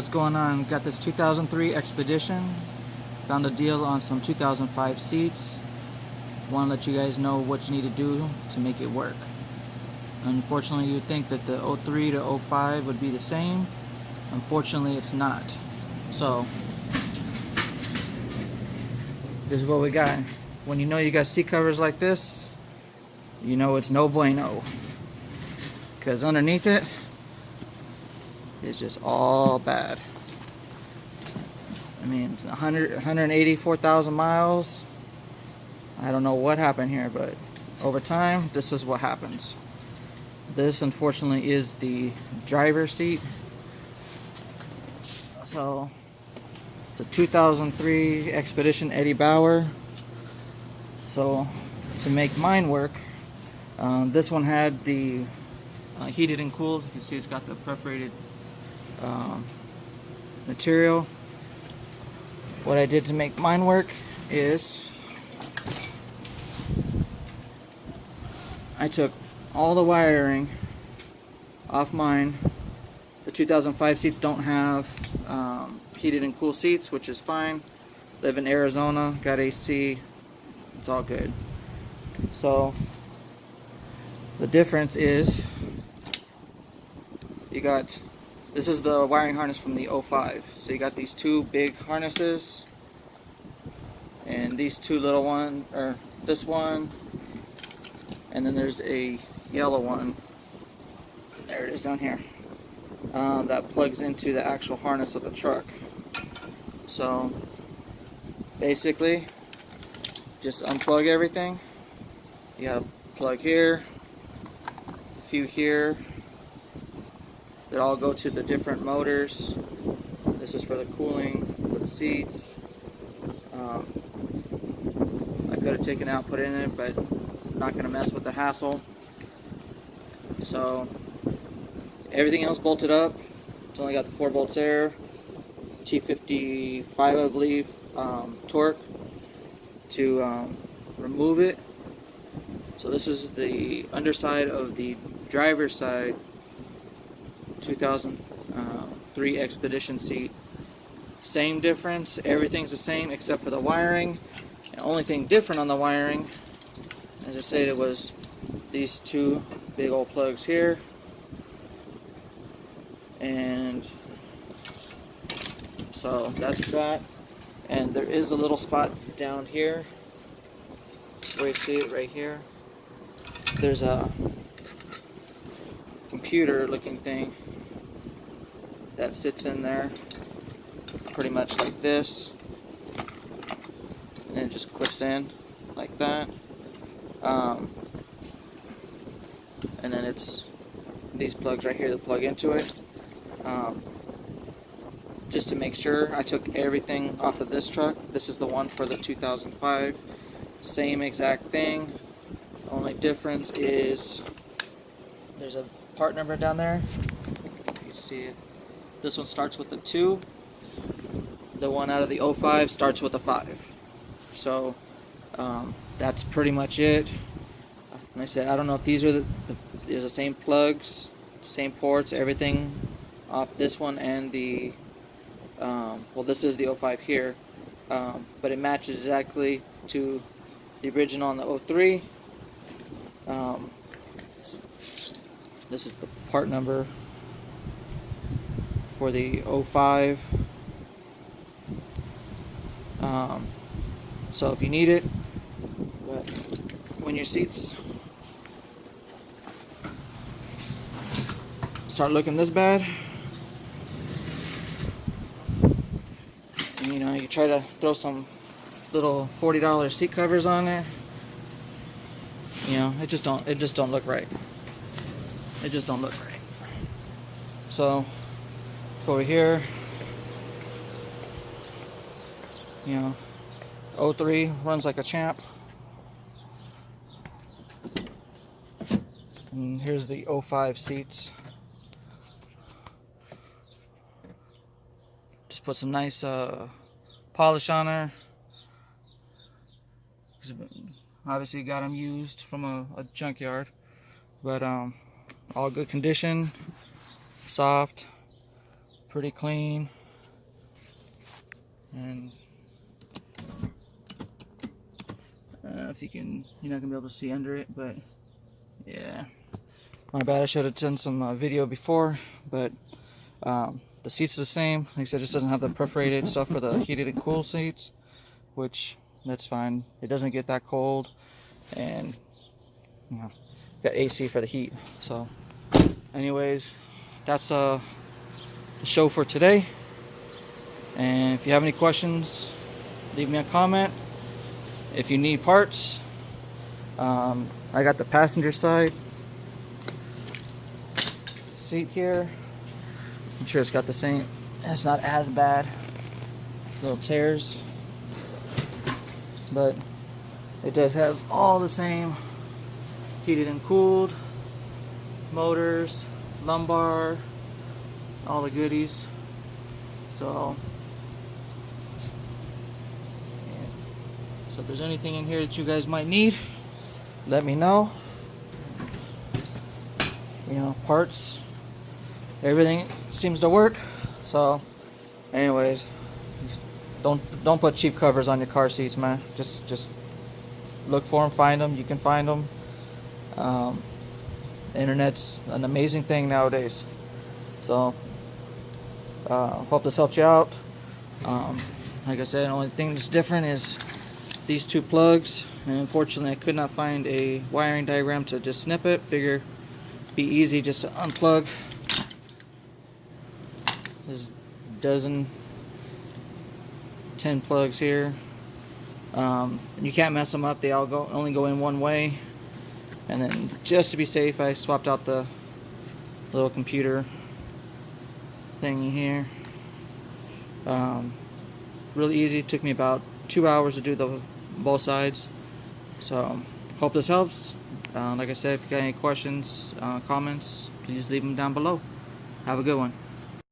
what's going on? Got this 2003 Expedition. Found a deal on some 2005 seats. Want to let you guys know what you need to do to make it work. Unfortunately, you'd think that the 03 to 05 would be the same. Unfortunately, it's not. So, this is what we got. When you know you got seat covers like this, you know it's no bueno. Because underneath it, it's just all bad. I mean, 184,000 miles. I don't know what happened here, but over time, this is what happens. This, unfortunately, is the driver's seat. So, it's a 2003 Expedition Eddie Bauer. So, to make mine work, this one had the heated and cooled. You can see it's got the perforated material. What I did to make mine work is I took all the wiring off mine. The 2005 seats don't have heated and cool seats, which is fine. Live in Arizona, got AC, it's all good. So the difference is you got, this is the wiring harness from the 05. So you got these two big harnesses and these two little ones, or this one, and then there's a yellow one, there it is down here, that plugs into the actual harness of the truck. So basically just unplug everything. You got a plug here, a few here that all go to the different motors. This is for the cooling, for the seats. I could have taken out, put in it, but I'm not going to mess with the hassle. So everything else bolted up. It's only got the 4 bolts there. T55, I believe, torque to remove it. So this is the underside of the driver's side 2003 Expedition seat. Same difference, everything's the same except for the wiring. The only thing different on the wiring, as I said, it was these two big old plugs here, and so that's that. And there is a little spot down here where you see it right here. There's a computer looking thing that sits in there pretty much like this, and it just clips in like that, and then it's these plugs right here that plug into it. Just to make sure, I took everything off of this truck. This is the one for the 2005, same exact thing. The only difference is there's a part number down there. You see it. This one starts with the 2. The one out of the 05 starts with a 5. So that's pretty much it. Like I said, I don't know if these are the same plugs, same ports, everything off this one and the well, this is the 05 here, but it matches exactly to the original on the 03. This is the part number for the 05. So if you need it, but when your seats start looking this bad, and, you know, you try to throw some little $40 seat covers on there, you know, it just don't look right. It just don't look right. So over here, you know, 03 runs like a champ. And here's the 05 seats. Just put some nice polish on her. Obviously got them used from a junkyard, but all good condition, soft, pretty clean. And I don't know if you're not gonna be able to see under it, but yeah, my bad. I should have done some video before, but the seats are the same. Like I said, it just doesn't have the perforated stuff for the heated and cool seats, which that's fine. It doesn't get that cold, and you know, got AC for the heat. So anyways, that's the show for today. And if you have any questions, leave me a comment. If you need parts, I got the passenger side seat here. I'm sure it's got the same, it's not as bad, little tears, but it does have all the same heated and cooled motors, lumbar, all the goodies. So if there's anything in here that you guys might need, let me know. You know, parts, everything seems to work. So anyways, don't put cheap covers on your car seats, man. Just look for them, find them. You can find them. Internet's an amazing thing nowadays. So hope this helps you out. Like I said, the only thing that's different is these two plugs, and unfortunately I could not find a wiring diagram to just snip it. Figure be easy just to unplug. There's a dozen, 10 plugs here. You can't mess them up. They all only go in one way. And then just to be safe, I swapped out the little computer thingy here. Really easy. It took me about 2 hours to do both sides. So hope this helps. Like I said, if you got any questions, comments, please leave them down below. Have a good one.